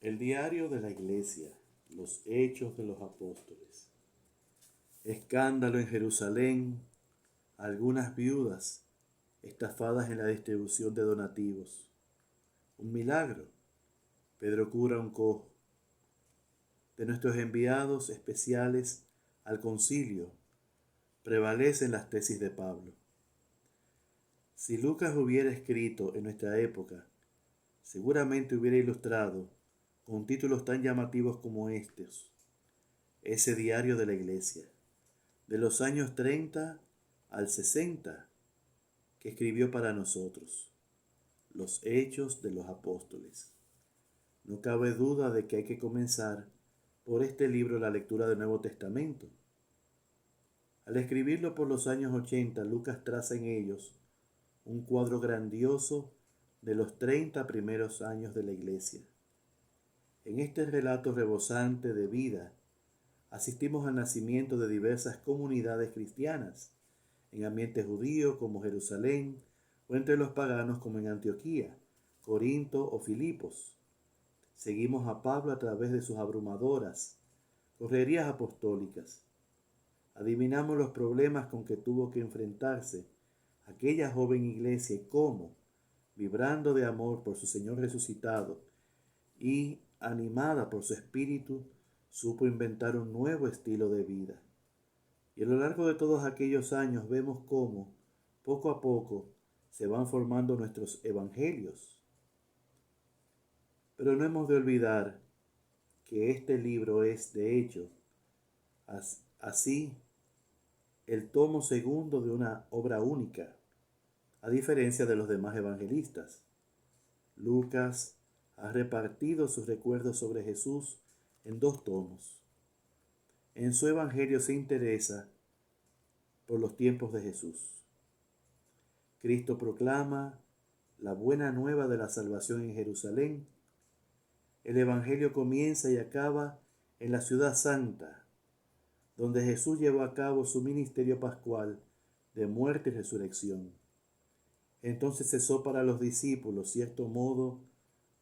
El diario de la Iglesia, los Hechos de los Apóstoles. Escándalo en Jerusalén, algunas viudas estafadas en la distribución de donativos. Un milagro, Pedro cura a un cojo. De nuestros enviados especiales al concilio, prevalecen las tesis de Pablo. Si Lucas hubiera escrito en nuestra época, seguramente hubiera ilustrado con títulos tan llamativos como estos, ese diario de la Iglesia, de los años 30 al 60, que escribió para nosotros, los Hechos de los Apóstoles. No cabe duda de que hay que comenzar por este libro la lectura del Nuevo Testamento. Al escribirlo por los años 80, Lucas traza en ellos un cuadro grandioso de los 30 primeros años de la Iglesia. En este relato rebosante de vida, asistimos al nacimiento de diversas comunidades cristianas, en ambiente judío como Jerusalén, o entre los paganos como en Antioquía, Corinto o Filipos. Seguimos a Pablo a través de sus abrumadoras correrías apostólicas. Adivinamos los problemas con que tuvo que enfrentarse aquella joven iglesia y cómo, vibrando de amor por su Señor resucitado y animada por su espíritu, supo inventar un nuevo estilo de vida. Y a lo largo de todos aquellos años vemos cómo, poco a poco, se van formando nuestros evangelios. Pero no hemos de olvidar que este libro es, de hecho, así, el tomo segundo de una obra única, a diferencia de los demás evangelistas. Lucas ha repartido sus recuerdos sobre Jesús en 2 tomos. En su evangelio se interesa por los tiempos de Jesús. Cristo proclama la buena nueva de la salvación en Jerusalén. El evangelio comienza y acaba en la ciudad santa, donde Jesús llevó a cabo su ministerio pascual de muerte y resurrección. Entonces cesó para los discípulos cierto modo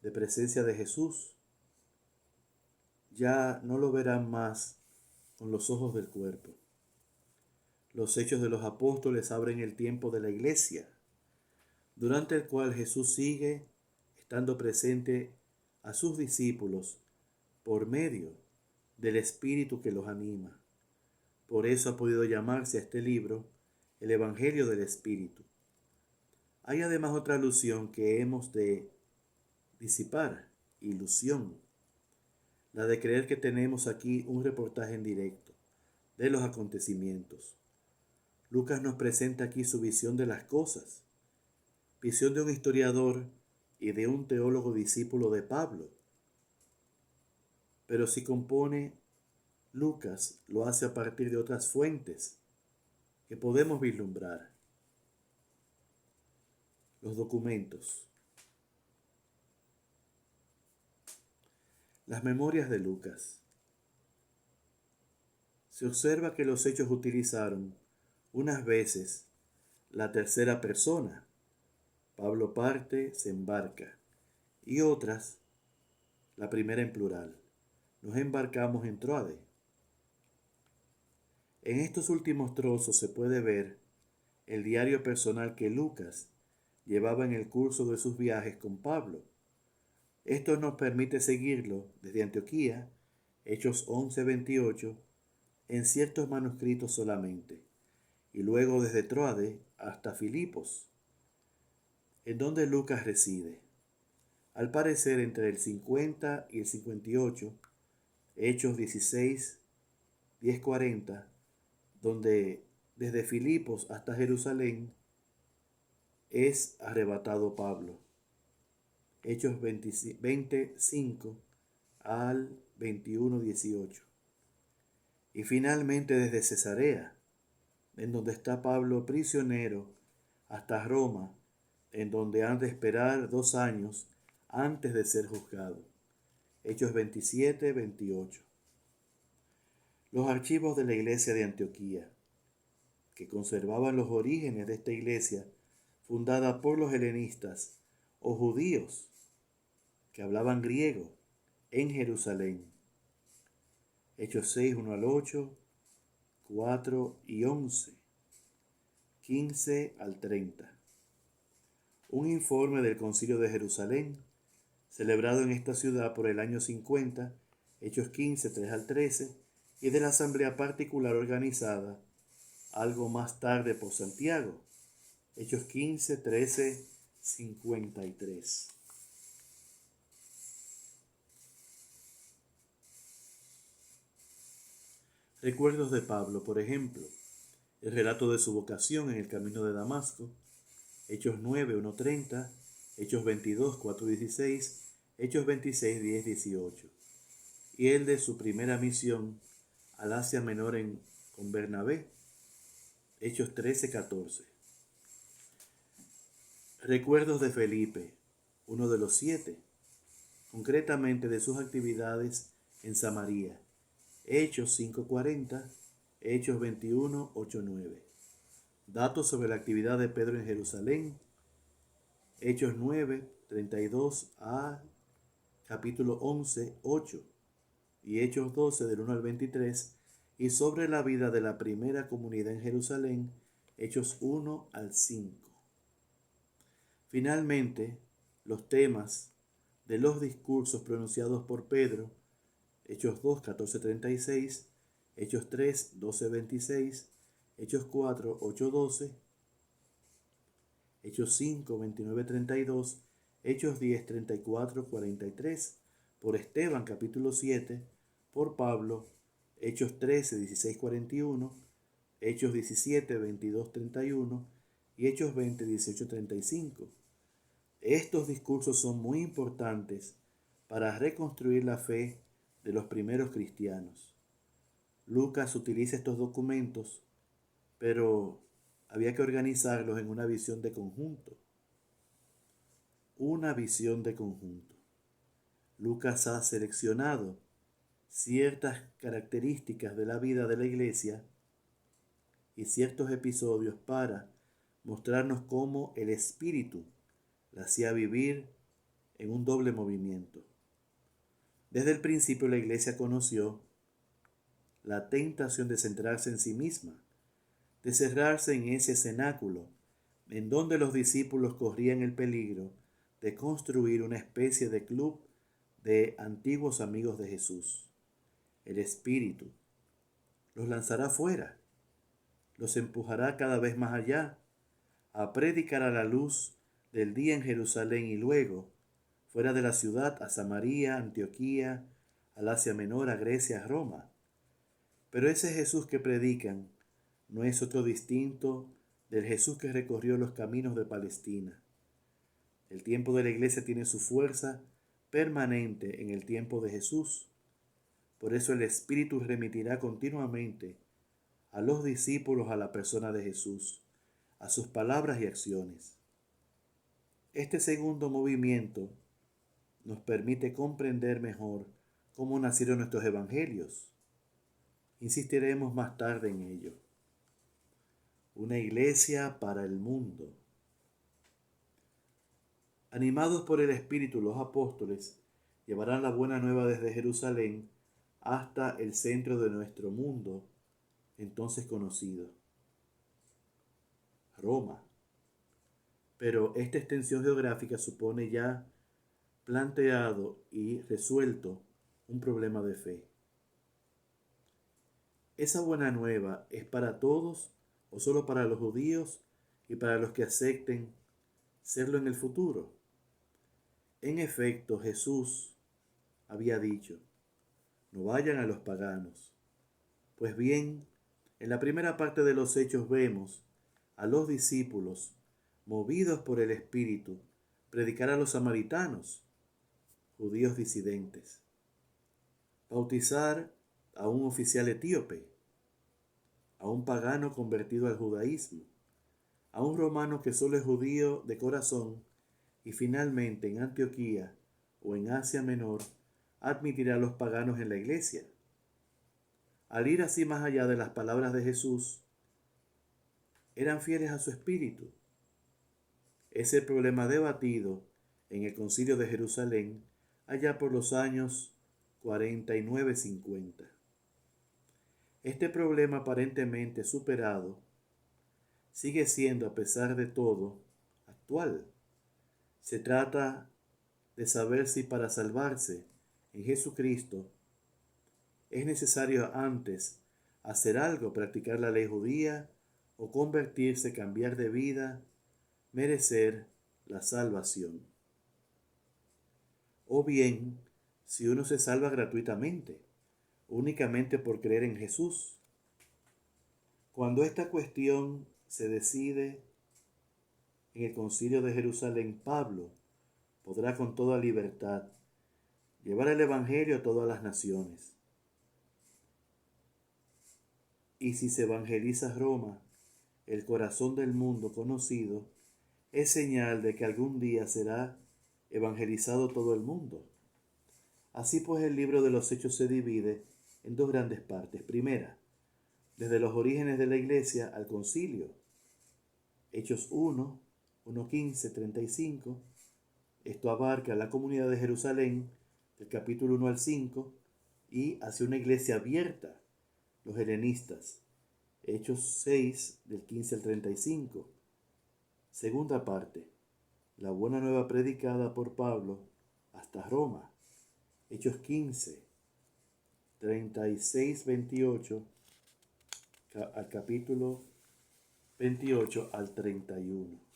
de presencia de Jesús. Ya no lo verán más con los ojos del cuerpo. Los hechos de los apóstoles abren el tiempo de la iglesia, durante el cual Jesús sigue estando presente a sus discípulos por medio del Espíritu que los anima. Por eso ha podido llamarse a este libro el Evangelio del Espíritu. Hay además otra alusión que hemos de disipar, ilusión, la de creer que tenemos aquí un reportaje en directo de los acontecimientos. Lucas nos presenta aquí su visión de las cosas, visión de un historiador y de un teólogo discípulo de Pablo. Pero si compone, Lucas lo hace a partir de otras fuentes que podemos vislumbrar. Los documentos. Las memorias de Lucas. Se observa que los hechos utilizaron unas veces la tercera persona. Pablo parte, se embarca, y otras la primera en plural. Nos embarcamos en Troade. En estos últimos trozos se puede ver el diario personal que Lucas llevaba en el curso de sus viajes con Pablo. Esto nos permite seguirlo desde Antioquía, Hechos 11:28, en ciertos manuscritos solamente, y luego desde Troade hasta Filipos, en donde Lucas reside. Al parecer entre el 50 y el 58, Hechos 16, 10:40, donde desde Filipos hasta Jerusalén es arrebatado Pablo. Hechos 25 al 21:18. Y finalmente desde Cesarea, en donde está Pablo prisionero, hasta Roma, en donde han de esperar 2 años antes de ser juzgado. Hechos 27-28. Los archivos de la iglesia de Antioquía, que conservaban los orígenes de esta iglesia fundada por los helenistas o judíos que hablaban griego en Jerusalén. Hechos 6, 1 al 8, 4 y 11, 15 al 30. Un informe del Concilio de Jerusalén, celebrado en esta ciudad por el año 50, Hechos 15, 3 al 13, y de la asamblea particular organizada algo más tarde por Santiago, Hechos 15, 13, 53. Recuerdos de Pablo, por ejemplo, el relato de su vocación en el camino de Damasco, Hechos 9, 1, 30, Hechos 22, 4, 16, Hechos 26, 10, 18, y el de su primera misión al Asia Menor con Bernabé, Hechos 13, 14. Recuerdos de Felipe, uno de los 7, concretamente de sus actividades en Samaria, Hechos 5:40, Hechos 21, 8, 9. Datos sobre la actividad de Pedro en Jerusalén, Hechos 9, 32 a capítulo 11, 8, y Hechos 12 del 1 al 23, y sobre la vida de la primera comunidad en Jerusalén, Hechos 1 al 5. Finalmente, los temas de los discursos pronunciados por Pedro, Hechos 2, 14, 36, Hechos 3, 12, 26, Hechos 4, 8, 12, Hechos 5, 29, 32, Hechos 10, 34, 43, por Esteban capítulo 7, por Pablo, Hechos 13, 16, 41, Hechos 17, 22, 31 y Hechos 20, 18, 35. Estos discursos son muy importantes para reconstruir la fe de los primeros cristianos. Lucas utiliza estos documentos, pero había que organizarlos en una visión de conjunto. Una visión de conjunto. Lucas ha seleccionado ciertas características de la vida de la iglesia y ciertos episodios para mostrarnos cómo el Espíritu la hacía vivir en un doble movimiento. Desde el principio la iglesia conoció la tentación de centrarse en sí misma, de cerrarse en ese cenáculo en donde los discípulos corrían el peligro de construir una especie de club de antiguos amigos de Jesús. El Espíritu los lanzará fuera, los empujará cada vez más allá, a predicar a la luz del día en Jerusalén y luego, fuera de la ciudad, a Samaria, Antioquía, al Asia Menor, a Grecia, a Roma. Pero ese Jesús que predican no es otro distinto del Jesús que recorrió los caminos de Palestina. El tiempo de la iglesia tiene su fuerza permanente en el tiempo de Jesús. Por eso el Espíritu remitirá continuamente a los discípulos a la persona de Jesús, a sus palabras y acciones. Este segundo movimiento nos permite comprender mejor cómo nacieron nuestros evangelios. Insistiremos más tarde en ello. Una iglesia para el mundo. Animados por el Espíritu, los apóstoles llevarán la buena nueva desde Jerusalén hasta el centro de nuestro mundo, entonces conocido, Roma. Pero esta extensión geográfica supone ya planteado y resuelto un problema de fe. ¿Esa buena nueva es para todos o solo para los judíos y para los que acepten serlo en el futuro? En efecto, Jesús había dicho, no vayan a los paganos. Pues bien, en la primera parte de los Hechos vemos a los discípulos, movidos por el Espíritu, predicar a los samaritanos, judíos disidentes, bautizar a un oficial etíope, a un pagano convertido al judaísmo, a un romano que solo es judío de corazón, y finalmente en Antioquía o en Asia Menor admitirá a los paganos en la iglesia. Al ir así más allá de las palabras de Jesús, eran fieles a su espíritu. Es el problema debatido en el Concilio de Jerusalén allá por los años 49:50. Este problema aparentemente superado sigue siendo, a pesar de todo, actual. Se trata de saber si para salvarse en Jesucristo es necesario antes hacer algo, practicar la ley judía o convertirse, cambiar de vida, merecer la salvación. O bien, si uno se salva gratuitamente, únicamente por creer en Jesús. Cuando esta cuestión se decide en el Concilio de Jerusalén, Pablo podrá con toda libertad llevar el Evangelio a todas las naciones. Y si se evangeliza Roma, el corazón del mundo conocido, es señal de que algún día será evangelizado todo el mundo. Así pues, el libro de los Hechos se divide en dos grandes partes. Primera, desde los orígenes de la iglesia al concilio. Hechos 1, 1:15, 35. Esto abarca la comunidad de Jerusalén, del capítulo 1 al 5, y hacia una iglesia abierta, los helenistas. Hechos 6, del 15 al 35. Segunda parte, la buena nueva predicada por Pablo hasta Roma. Hechos 15, 36, 28, al capítulo 28 al 31.